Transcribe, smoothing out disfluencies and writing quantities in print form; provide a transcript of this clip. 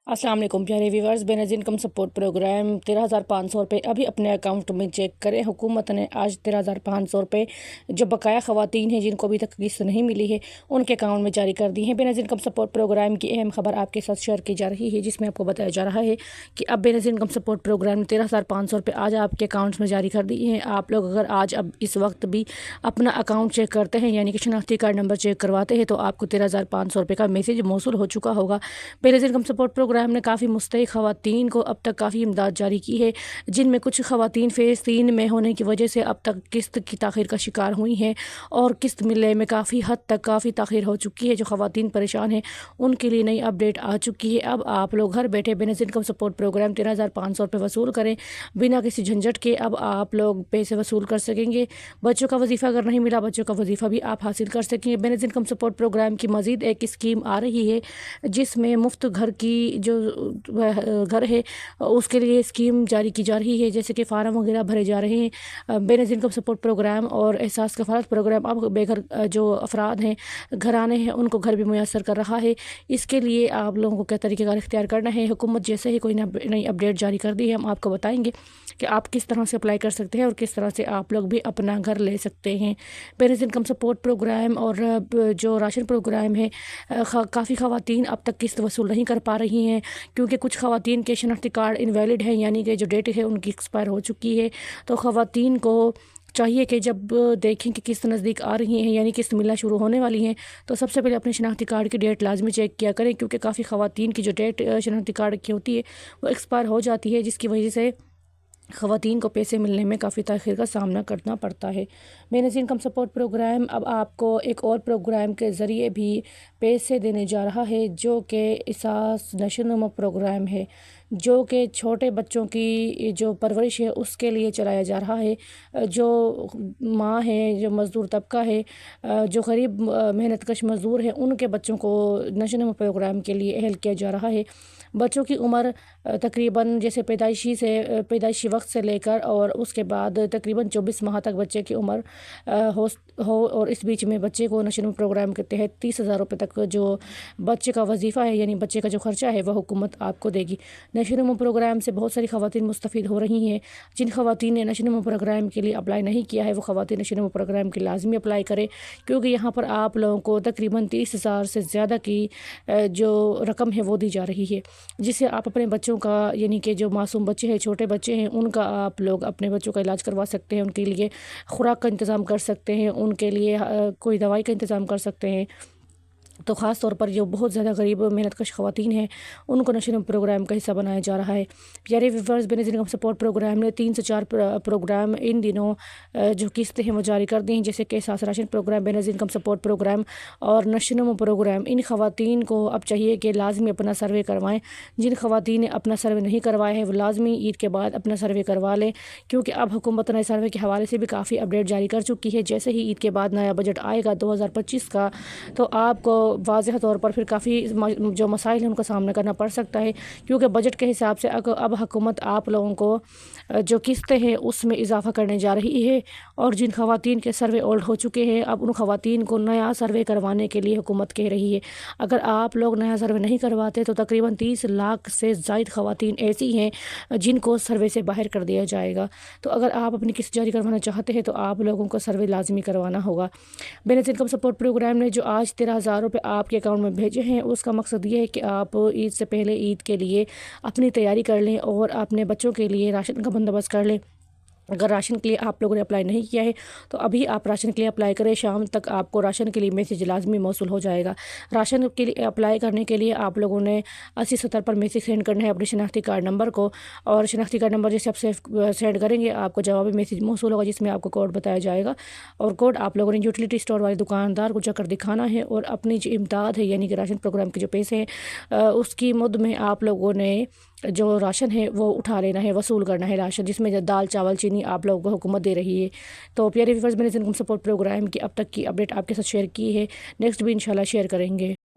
السلام علیکم پیارے ویورز، بے نظیر انکم سپورٹ پروگرام 13,500 روپے ابھی اپنے اکاؤنٹ میں چیک کریں۔ حکومت نے آج 13,500 روپے جو بقایا خواتین ہیں جن کو ابھی تک قسط نہیں ملی ہے ان کے اکاؤنٹ میں جاری کر دی ہیں۔ بے نظیر انکم سپورٹ پروگرام کی اہم خبر آپ کے ساتھ شیئر کی جا رہی ہے، جس میں آپ کو بتایا جا رہا ہے کہ اب بے نظیر انکم سپورٹ پروگرام نے 13,500 روپے آج آپ کے اکاؤنٹس میں جاری کر دی ہیں۔ آپ لوگ اگر آج اب اس وقت بھی اپنا اکاؤنٹ چیک کرتے ہیں، یعنی کہ شناختی کارڈ نمبر چیک کرواتے ہیں، تو آپ کو 13,500 روپے کا میسج موصول ہو چکا ہوگا۔ بے نظیر انکم سپورٹ پروگرام نے کافی مستحق خواتین کو اب تک کافی امداد جاری کی ہے، جن میں کچھ خواتین فیز 3 میں ہونے کی وجہ سے اب تک قسط کی تاخیر کا شکار ہوئی ہیں اور قسط ملنے میں کافی حد تک کافی تاخیر ہو چکی ہے۔ جو خواتین پریشان ہیں ان کے لیے نئی اپڈیٹ آ چکی ہے۔ اب آپ لوگ گھر بیٹھے بے نظیر انکم سپورٹ پروگرام 13,500 روپے وصول کریں بنا کسی جھنجھٹ کے۔ اب آپ لوگ پیسے وصول کر سکیں گے۔ بچوں کا وظیفہ اگر نہیں ملا، بچوں کا وظیفہ بھی آپ حاصل کر سکیں گے۔ بے نظیر انکم سپورٹ پروگرام کی مزید ایک اسکیم آ رہی ہے، جس میں مفت گھر کی جو گھر ہے اس کے لیے اسکیم جاری کی جا رہی ہے، جیسے کہ فارم وغیرہ بھرے جا رہے ہیں۔ بے نظیر انکم سپورٹ پروگرام اور احساس کفالت پروگرام اب بے گھر جو افراد ہیں، گھرانے ہیں، ان کو گھر بھی میسر کر رہا ہے۔ اس کے لیے آپ لوگوں کو کیا طریقہ کار اختیار کرنا ہے۔ حکومت جیسے ہی کوئی نئی اپڈیٹ جاری کر دی ہے، ہم آپ کو بتائیں گے کہ آپ کس طرح سے اپلائی کر سکتے ہیں اور کس طرح سے آپ لوگ بھی اپنا گھر لے سکتے ہیں۔ بے نظیر انکم سپورٹ پروگرام اور جو راشن پروگرام ہے، کافی خواتین اب تک قسط وصول نہیں کر پا رہی ہیں، کیونکہ کچھ خواتین کے شناختی کارڈ انویلڈ ہے، یعنی کہ جو ڈیٹ ہے ان کی ایکسپائر ہو چکی ہے۔ تو خواتین کو چاہیے کہ جب دیکھیں کہ قسط نزدیک آ رہی ہیں، یعنی قسط ملنا شروع ہونے والی ہیں، تو سب سے پہلے اپنے شناختی کارڈ کی ڈیٹ لازمی چیک کیا کریں، کیونکہ کافی خواتین کی جو ڈیٹ شناختی کارڈ کی ہوتی ہے وہ ایکسپائر ہو جاتی ہے، جس کی وجہ سے خواتین کو پیسے ملنے میں کافی تاخیر کا سامنا کرنا پڑتا ہے۔ بے نظیر انکم سپورٹ پروگرام اب آپ کو ایک اور پروگرام کے ذریعے بھی پیسے دینے جا رہا ہے، جو کہ احساس نشوونما پروگرام ہے، جو کہ چھوٹے بچوں کی جو پرورش ہے اس کے لیے چلایا جا رہا ہے۔ جو ماں ہے، جو مزدور طبقہ ہے، جو غریب محنت کش مزدور ہیں، ان کے بچوں کو نشوونما پروگرام کے لیے اہل کیا جا رہا ہے۔ بچوں کی عمر تقریباً جیسے پیدائشی وقت سے لے کر اور اس کے بعد تقریباً 24 ماہ تک بچے کی عمر ہو اور اس بیچ میں بچے کو نشوونما پروگرام کے تحت 30,000 روپے تک جو بچے کا وظیفہ ہے، یعنی بچے کا جو خرچہ ہے، وہ حکومت آپ کو دے گی۔ نشوونما پروگرام سے بہت ساری خواتین مستفید ہو رہی ہیں۔ جن خواتین نے نشوونما پروگرام کے لیے اپلائی نہیں کیا ہے، وہ خواتین نشوونما پروگرام کے لازمی اپلائی کریں، کیونکہ یہاں پر آپ لوگوں کو تقریباً 30,000 سے زیادہ کی جو رقم ہے وہ دی جا رہی ہے، جس سے آپ اپنے بچوں کا، یعنی کہ جو معصوم بچے ہیں، چھوٹے بچے ہیں، ان کا آپ لوگ اپنے بچوں کا علاج کروا سکتے ہیں، ان کے لیے خوراک کا انتظام کر سکتے ہیں، ان کے لیے کوئی دوائی کا انتظام کر سکتے ہیں۔ تو خاص طور پر جو بہت زیادہ غریب محنت کش خواتین ہیں، ان کو نشوونما پروگرام کا حصہ بنایا جا رہا ہے۔ پیارے ویورز، بے نظیر انکم سپورٹ پروگرام نے 3 سے 4 پروگرام ان دنوں جو قسطیں ہیں وہ جاری کر دی ہیں، جیسے کہ احساس راشن پروگرام، بے نظیر انکم سپورٹ پروگرام اور نشوونما پروگرام۔ ان خواتین کو اب چاہیے کہ لازمی اپنا سروے کروائیں۔ جن خواتین نے اپنا سروے نہیں کروایا ہے وہ لازمی عید کے بعد اپنا سروے کروا لیں، کیونکہ اب حکومت نئے سروے کے حوالے سے بھی کافی اپڈیٹ جاری کر چکی ہے۔ جیسے ہی عید کے بعد نیا بجٹ آئے گا 2025 کا، تو آپ کو واضح طور پر پھر کافی جو مسائل ہیں ان کا سامنا کرنا پڑ سکتا ہے، کیونکہ بجٹ کے حساب سے اب حکومت آپ لوگوں کو جو قسطیں ہیں اس میں اضافہ کرنے جا رہی ہے، اور جن خواتین کے سروے اولڈ ہو چکے ہیں، اب ان خواتین کو نیا سروے کروانے کے لیے حکومت کہہ رہی ہے۔ اگر آپ لوگ نیا سروے نہیں کرواتے تو تقریباً 30 لاکھ سے زائد خواتین ایسی ہیں جن کو سروے سے باہر کر دیا جائے گا۔ تو اگر آپ اپنی قسط جاری کروانا چاہتے ہیں تو آپ لوگوں کو سروے لازمی کروانا ہوگا۔ بے نظیر انکم سپورٹ پروگرام نے جو آج 13,000 روپے آپ کے اکاؤنٹ میں بھیجے ہیں، اس کا مقصد یہ ہے کہ آپ عید سے پہلے عید کے لیے اپنی تیاری کر لیں اور اپنے بچوں کے لیے راشن کا بندوبست کر لیں۔ اگر راشن کے لیے آپ لوگوں نے اپلائی نہیں کیا ہے تو ابھی آپ راشن کے لیے اپلائی کریں، شام تک آپ کو راشن کے لیے میسیج لازمی موصول ہو جائے گا۔ راشن کے لیے اپلائی کرنے کے لیے آپ لوگوں نے 8070 پر میسیج سینڈ کرنا ہے اپنے شناختی کارڈ نمبر کو، اور شناختی کارڈ نمبر جیسے آپ سینڈ کریں گے آپ کو جوابی میسیج موصول ہوگا، جس میں آپ کو کوڈ بتایا جائے گا، اور کوڈ آپ لوگوں نے یوٹیلیٹی اسٹور والے دکاندار کو جا کر دکھانا ہے، اور اپنی جو امداد ہے، یعنی کہ راشن پروگرام کے جو پیسے ہیں، اس کی مد میں آپ لوگوں نے جو راشن ہے وہ اٹھا لینا ہے، وصول کرنا ہے راشن، جس میں دال چاول چینی آپ لوگوں کو حکومت دے رہی ہے۔ تو پیارے ویورز، میں نے انکم سپورٹ پروگرام کی اب تک کی اپڈیٹ آپ کے ساتھ شیئر کی ہے، نیکسٹ بھی انشاءاللہ شیئر کریں گے۔